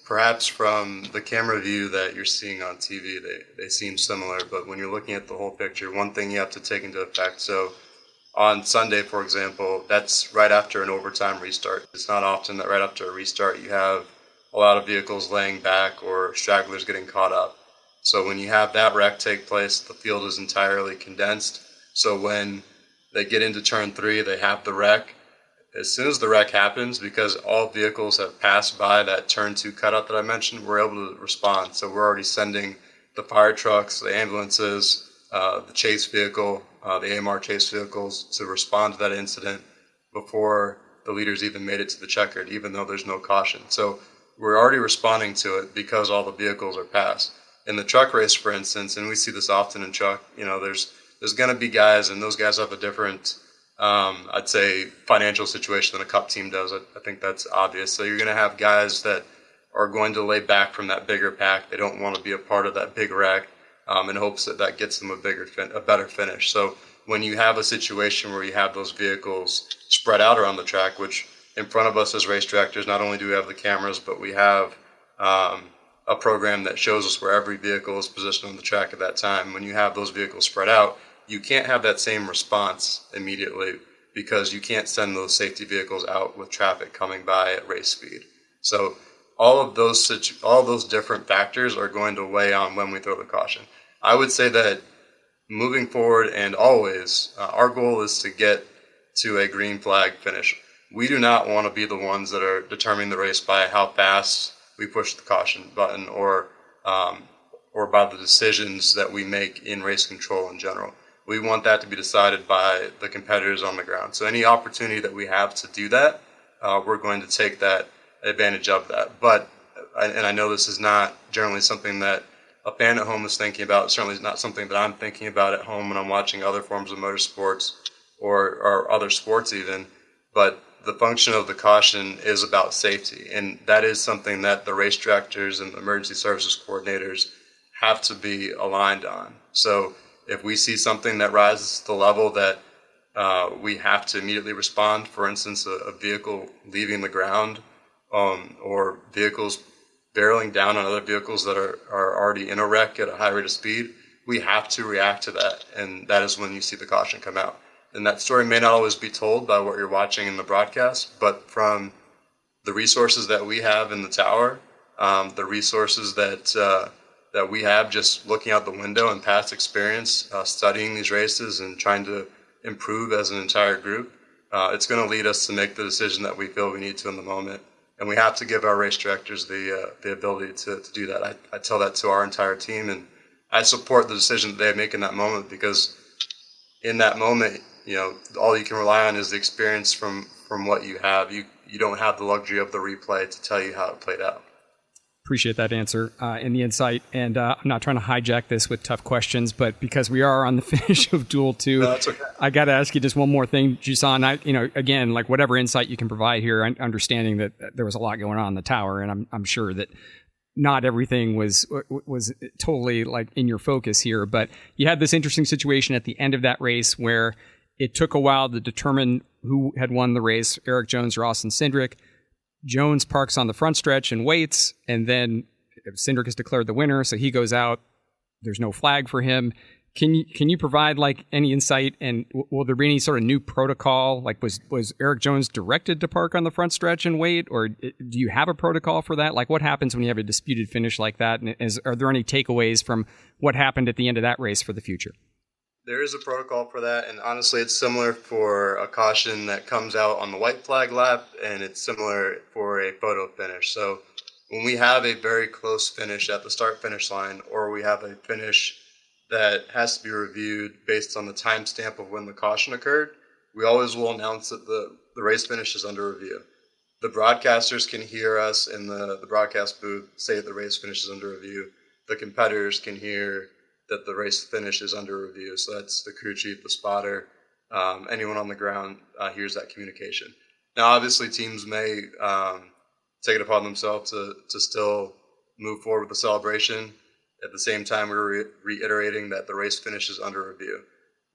Perhaps from the camera view that you're seeing on TV, they seem similar, but when you're looking at the whole picture, one thing you have to take into effect. So on Sunday, for example, that's right after an overtime restart. It's not often that right after a restart you have a lot of vehicles laying back or stragglers getting caught up. So when you have that wreck take place, the field is entirely condensed. So when they get into turn 3, they have the wreck. As soon as the wreck happens, because all vehicles have passed by that turn 2 cutout that I mentioned, we're able to respond. So we're already sending the fire trucks, the ambulances, the chase vehicle, the AMR chase vehicles to respond to that incident before the leaders even made it to the checkered, even though there's no caution. So we're already responding to it because all the vehicles are passed. In the truck race, for instance, and we see this often in truck, there's going to be guys, and those guys have a different I'd say financial situation than a cup team does. I think that's obvious. So you're going to have guys that are going to lay back from that bigger pack. They don't want to be a part of that big wreck in hopes that gets them a better finish. So when you have a situation where you have those vehicles spread out around the track, which in front of us as race directors, not only do we have the cameras, but we have a program that shows us where every vehicle is positioned on the track at that time. When you have those vehicles spread out, you can't have that same response immediately because you can't send those safety vehicles out with traffic coming by at race speed. So all of those different factors are going to weigh on when we throw the caution. I would say that moving forward and always, our goal is to get to a green flag finish. We do not want to be the ones that are determining the race by how fast we push the caution button or by the decisions that we make in race control in general. We want that to be decided by the competitors on the ground. So any opportunity that we have to do that, we're going to take that advantage of that. But, and I know this is not generally something that a fan at home is thinking about. Certainly not something that I'm thinking about at home when I'm watching other forms of motorsports or other sports even. But the function of the caution is about safety, and that is something that the race directors and the emergency services coordinators have to be aligned on. So if we see something that rises to the level that we have to immediately respond, for instance, a vehicle leaving the ground or vehicles barreling down on other vehicles that are already in a wreck at a high rate of speed, we have to react to that, and that is when you see the caution come out. And that story may not always be told by what you're watching in the broadcast, but from the resources that we have in the tower, the resources that we have just looking out the window and past experience, studying these races and trying to improve as an entire group, it's going to lead us to make the decision that we feel we need to in the moment. And we have to give our race directors the ability to do that. I tell that to our entire team, and I support the decision that they make in that moment, because in that moment, all you can rely on is the experience from what you have. You don't have the luxury of the replay to tell you how it played out. Appreciate that answer and the insight. And I'm not trying to hijack this with tough questions, but because we are on the finish of Duel 2, no, that's okay. I got to ask you just one more thing, Jusan. Again, like whatever insight you can provide here, understanding that there was a lot going on in the tower, and I'm sure that not everything was totally like in your focus here, but you had this interesting situation at the end of that race where it took a while to determine who had won the race, Eric Jones or Austin Cindric. Jones parks on the front stretch and waits, and then Cindric is declared the winner, so he goes out. There's no flag for him. Can you provide like any insight, and will there be any sort of new protocol? Like was Eric Jones directed to park on the front stretch and wait, or do you have a protocol for that? Like what happens when you have a disputed finish like that, and are there any takeaways from what happened at the end of that race for the future? There is a protocol for that, and honestly, it's similar for a caution that comes out on the white flag lap, and it's similar for a photo finish. So when we have a very close finish at the start-finish line, or we have a finish that has to be reviewed based on the timestamp of when the caution occurred, we always will announce that the race finish is under review. The broadcasters can hear us in the broadcast booth say the race finish is under review. The competitors can hear that the race finish is under review. So that's the crew chief, the spotter, anyone on the ground hears that communication. Now, obviously, teams may take it upon themselves to still move forward with the celebration. At the same time, we're reiterating that the race finish is under review.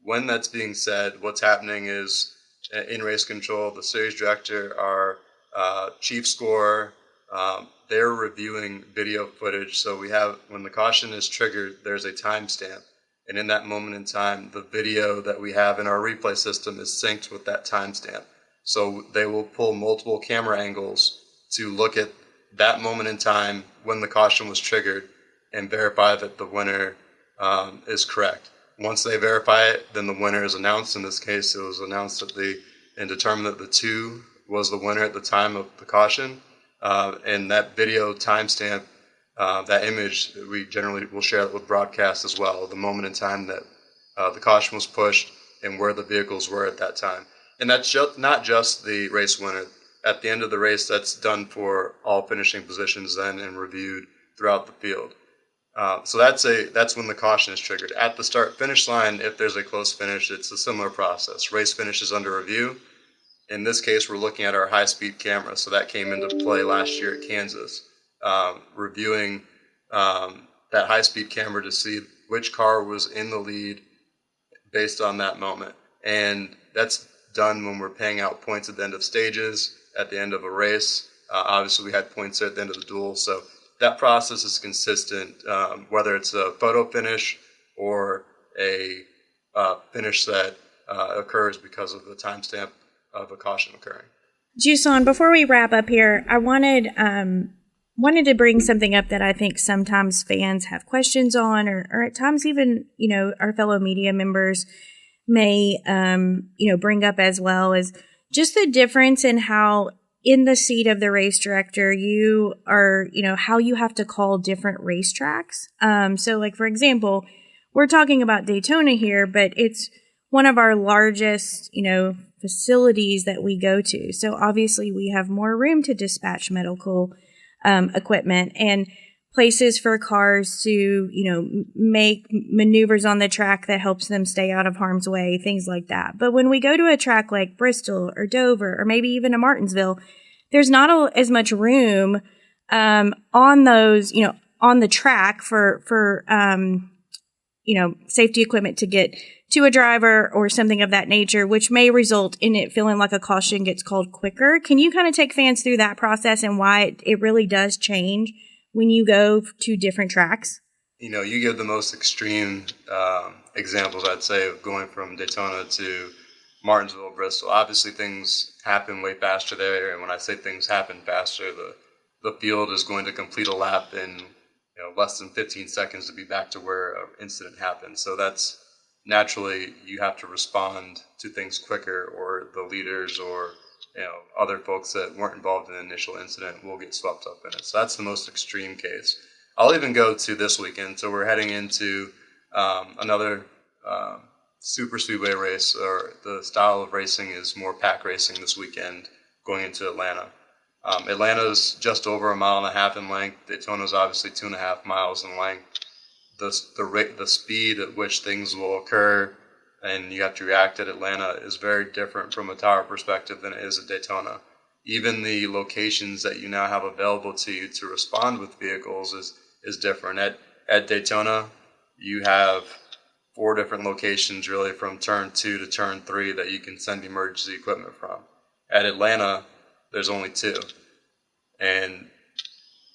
When that's being said, what's happening is in race control, the series director, our chief scorer, they're reviewing video footage. So we have, when the caution is triggered, there's a timestamp. And in that moment in time, the video that we have in our replay system is synced with that timestamp. So they will pull multiple camera angles to look at that moment in time when the caution was triggered and verify that the winner is correct. Once they verify it, then the winner is announced. In this case, it was announced and determined that the 2 was the winner at the time of the caution. And that video timestamp, that image, we generally will share it with broadcast as well, the moment in time that the caution was pushed and where the vehicles were at that time. And that's not just the race winner. At the end of the race, that's done for all finishing positions then and reviewed throughout the field. So that's when the caution is triggered. At the start-finish line, if there's a close finish, it's a similar process. Race finish is under review. In this case, we're looking at our high-speed camera, so that came into play last year at Kansas, reviewing that high-speed camera to see which car was in the lead based on that moment. And that's done when we're paying out points at the end of stages, at the end of a race. Obviously, we had points at the end of the duel, so that process is consistent, whether it's a photo finish or a finish that occurs because of the timestamp of a caution occurring. Jusan, before we wrap up here, I wanted to bring something up that I think sometimes fans have questions on, or at times even, our fellow media members may, bring up as well, is just the difference in how in the seat of the race director, you are, how you have to call different racetracks. So like, for example, we're talking about Daytona here, but it's one of our largest, facilities that we go to. So obviously we have more room to dispatch medical equipment. And places for cars to, make maneuvers on the track that helps them stay out of harm's way, things like that. But when we go to a track like Bristol or Dover or maybe even a Martinsville, there's not as much room on those, on the track for safety equipment to get to a driver or something of that nature, which may result in it feeling like a caution gets called quicker. Can you kind of take fans through that process and why it really does change when you go to different tracks? You give the most extreme examples, I'd say, of going from Daytona to Martinsville, Bristol. Obviously, things happen way faster there, and when I say things happen faster, the field is going to complete a lap in less than 15 seconds to be back to where an incident happened. So that's naturally you have to respond to things quicker, or the leaders or other folks that weren't involved in the initial incident will get swept up in it. So that's the most extreme case. I'll even go to this weekend. So we're heading into another Superspeedway race, or the style of racing is more pack racing this weekend, going into Atlanta. Atlanta's just over 1.5 miles in length. Daytona's obviously 2.5 miles in length. The speed at which things will occur and you have to react at Atlanta is very different from a tower perspective than it is at Daytona. Even the locations that you now have available to you to respond with vehicles is different. At Daytona, you have 4 different locations really from turn 2 to turn 3 that you can send emergency equipment from. At Atlanta, there's only 2. And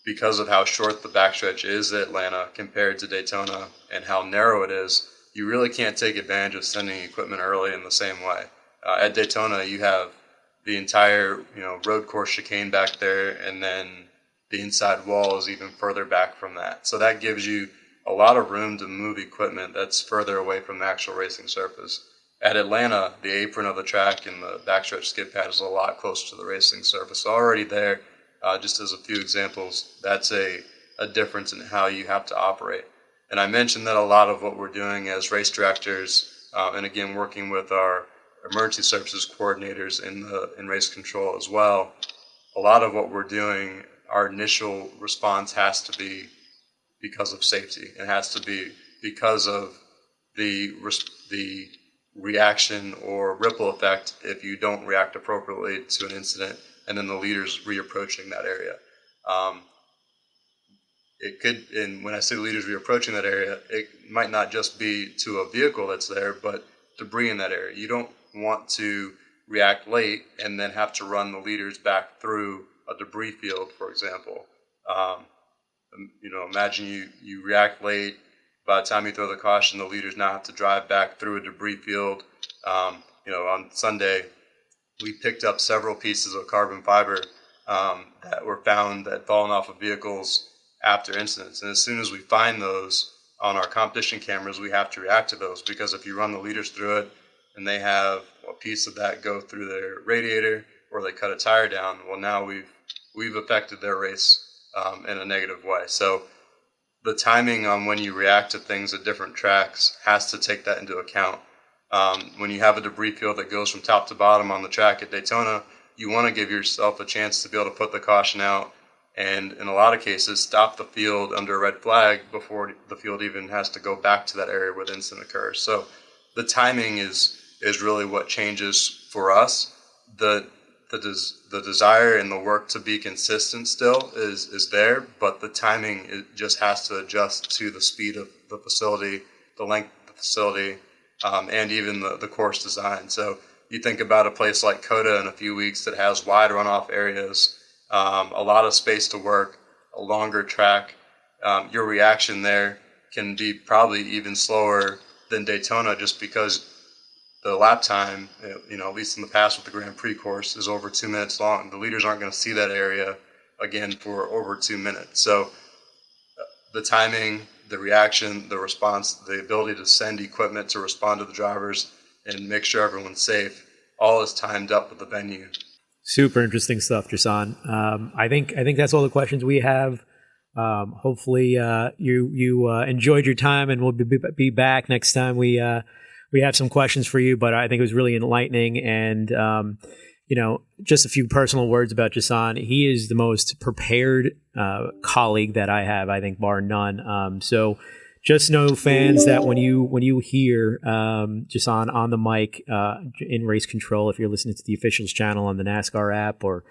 because of how short the backstretch is at Atlanta compared to Daytona and how narrow it is, you really can't take advantage of sending equipment early in the same way. At Daytona, you have the entire road course chicane back there, and then the inside wall is even further back from that. So that gives you a lot of room to move equipment that's further away from the actual racing surface. At Atlanta, the apron of the track and the backstretch skid pad is a lot closer to the racing surface. Already there, just as a few examples, that's a difference in how you have to operate. And I mentioned that a lot of what we're doing as race directors, and again working with our emergency services coordinators in race control as well, a lot of what we're doing, our initial response has to be because of safety. It has to be because of the reaction or ripple effect if you don't react appropriately to an incident, and then the leaders reapproaching that area. It could, and when I say leaders reapproaching that area, it might not just be to a vehicle that's there, but debris in that area. You don't want to react late and then have to run the leaders back through a debris field, for example. Imagine you react late. By the time you throw the caution, the leaders now have to drive back through a debris field. On Sunday, we picked up several pieces of carbon fiber that were found that had fallen off of vehicles after incidents. And as soon as we find those on our competition cameras, we have to react to those, because if you run the leaders through it and they have a piece of that go through their radiator or they cut a tire down, well, now we've affected their race in a negative way. So the timing on when you react to things at different tracks has to take that into account. When you have a debris field that goes from top to bottom on the track at Daytona, you want to give yourself a chance to be able to put the caution out and, in a lot of cases, stop the field under a red flag before the field even has to go back to that area where the incident occurs. So the timing is really what changes for us. The desire and the work to be consistent still is there, but the timing just has to adjust to the speed of the facility, the length of the facility, and even the course design. So you think about a place like COTA in a few weeks that has wide runoff areas, a lot of space to work, a longer track. Your reaction there can be probably even slower than Daytona, just because the lap time, at least in the past with the Grand Prix course, is over 2 minutes long. The leaders aren't going to see that area again for over 2 minutes. So the timing, the reaction, the response, the ability to send equipment to respond to the drivers and make sure everyone's safe, all is timed up with the venue. Super interesting stuff, Jusan. I think that's all the questions we have. Hopefully you enjoyed your time, and we'll be back next time we have some questions for you. But I think it was really enlightening, and just a few personal words about Jusan. He is the most prepared colleague that I have, I think, bar none. So just know, fans, that when you hear Jusan on the mic in race control, if you're listening to the officials channel on the NASCAR app or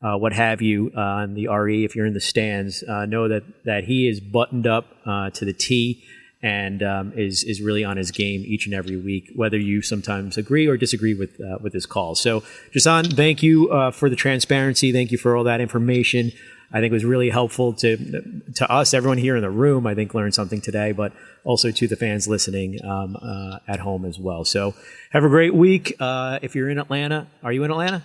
what have you on the RE, if you're in the stands, know that he is buttoned up to the T and is really on his game each and every week, whether you sometimes agree or disagree with his calls. So, Jusan, thank you for the transparency. Thank you for all that information. I think it was really helpful to us, everyone here in the room. I think learned something today, but also to the fans listening at home as well. So, have a great week. If you're in Atlanta, are you in Atlanta?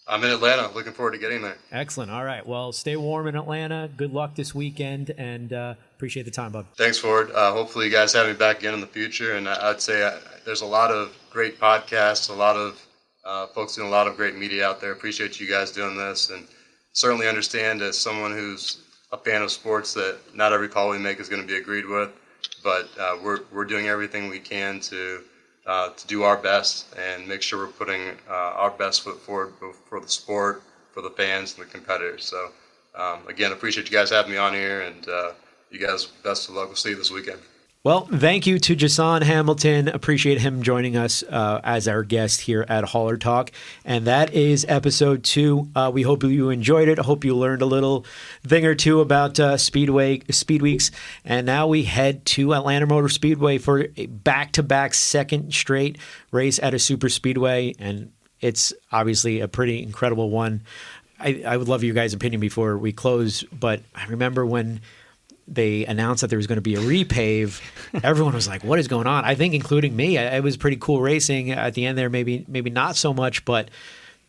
I'm in Atlanta. Looking forward to getting there. Excellent. All right. Well, stay warm in Atlanta. Good luck this weekend, and appreciate the time, bud. Thanks, Forde. Hopefully you guys have me back again in the future. And I'd say there's a lot of great podcasts, a lot of folks doing a lot of great media out there. Appreciate you guys doing this, and certainly understand as someone who's a fan of sports that not every call we make is going to be agreed with, but we're doing everything we can to do our best and make sure we're putting our best foot forward for the sport, for the fans, and the competitors. So, again, appreciate you guys having me on here, and you guys, best of luck. We'll see you this weekend. Well, thank you to Jusan Hamilton. Appreciate him joining us as our guest here at Hauler Talk. And that is episode 2. We hope you enjoyed it. I hope you learned a little thing or two about speed weeks. And now we head to Atlanta Motor Speedway for a back-to-back second straight race at a Superspeedway. And it's obviously a pretty incredible one. I would love your guys' opinion before we close, but I remember when they announced that there was going to be a repave, everyone was like, what is going on? I think including me. It was pretty cool racing at the end there, maybe not so much, but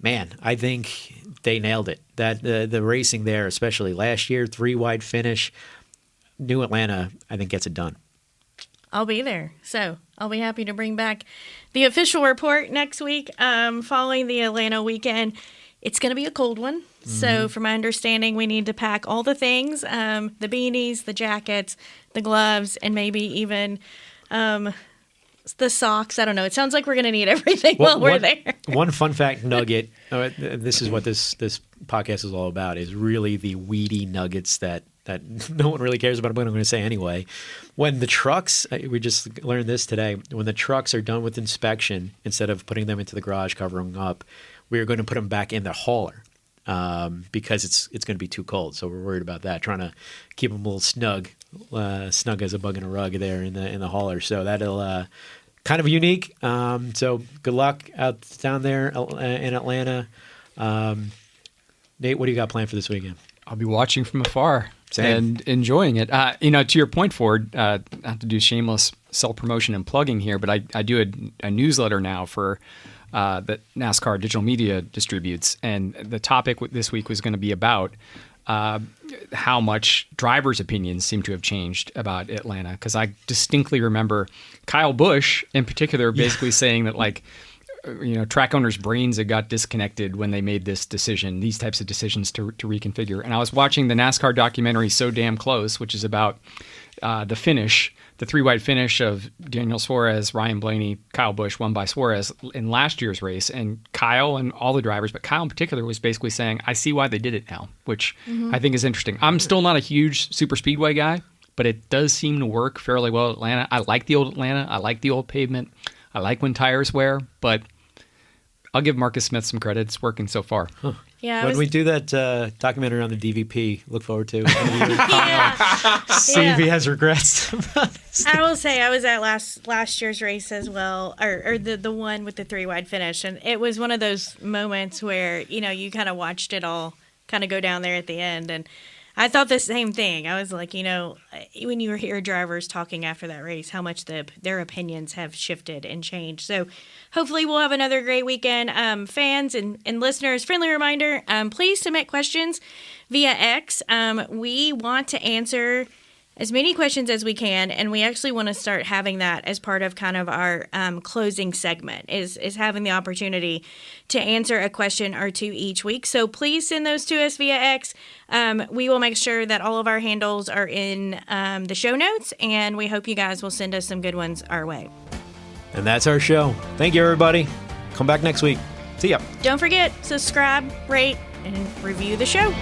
man, I think they nailed it. That the racing there, especially last year, 3-wide finish. New Atlanta, I think, gets it done. I'll be there. So I'll be happy to bring back the official report next week following the Atlanta weekend. It's going to be a cold one. Mm-hmm. So from my understanding, we need to pack all the things, the beanies, the jackets, the gloves, and maybe even the socks. I don't know. It sounds like we're going to need everything while we're there. One fun fact nugget, this is what this podcast is all about, is really the weedy nuggets that no one really cares about, but I'm going to say anyway. When the trucks, we just learned this today, when the trucks are done with inspection, instead of putting them into the garage, covering up, we are going to put them back in the hauler because it's going to be too cold. So we're worried about that, trying to keep them a little snug as a bug in a rug there in the hauler. So that'll kind of unique. So good luck down there in Atlanta. Nate, what do you got planned for this weekend? I'll be watching from afar. Same. And enjoying it. To your point, Forde, I have to do shameless self-promotion and plugging here, but I do a newsletter now for that NASCAR Digital Media distributes, and the topic this week was going to be about how much drivers' opinions seem to have changed about Atlanta, because I distinctly remember Kyle Busch in particular basically saying that, track owners' brains had got disconnected when they made this decision, these types of decisions to reconfigure. And I was watching the NASCAR documentary So Damn Close, which is about the finish, the 3-wide finish of Daniel Suarez, Ryan Blaney, Kyle Busch, won by Suarez in last year's race. And Kyle and all the drivers, but Kyle in particular, was basically saying, I see why they did it now, which I think is interesting. I'm still not a huge Superspeedway guy, but it does seem to work fairly well at Atlanta. I like the old Atlanta. I like the old pavement. I like when tires wear, but I'll give Marcus Smith some credit. It's working so far. Huh. Yeah, when we do that documentary on the DVP, look forward to see if he has regrets about this. I will say I was at last year's race as well, or the one with the 3-wide finish, and it was one of those moments where you kind of watched it all kind of go down there at the end, and I thought the same thing. I was like, when you hear drivers talking after that race, how much their opinions have shifted and changed. So hopefully we'll have another great weekend. Fans and listeners, friendly reminder, please submit questions via X. We want to answer as many questions as we can, and we actually want to start having that as part of kind of our closing segment, is having the opportunity to answer a question or two each week. So please send those to us via X. We will make sure that all of our handles are in the show notes, and we hope you guys will send us some good ones our way. And that's our show. Thank you, everybody. Come back next week. See ya. Don't forget, subscribe, rate, and review the show.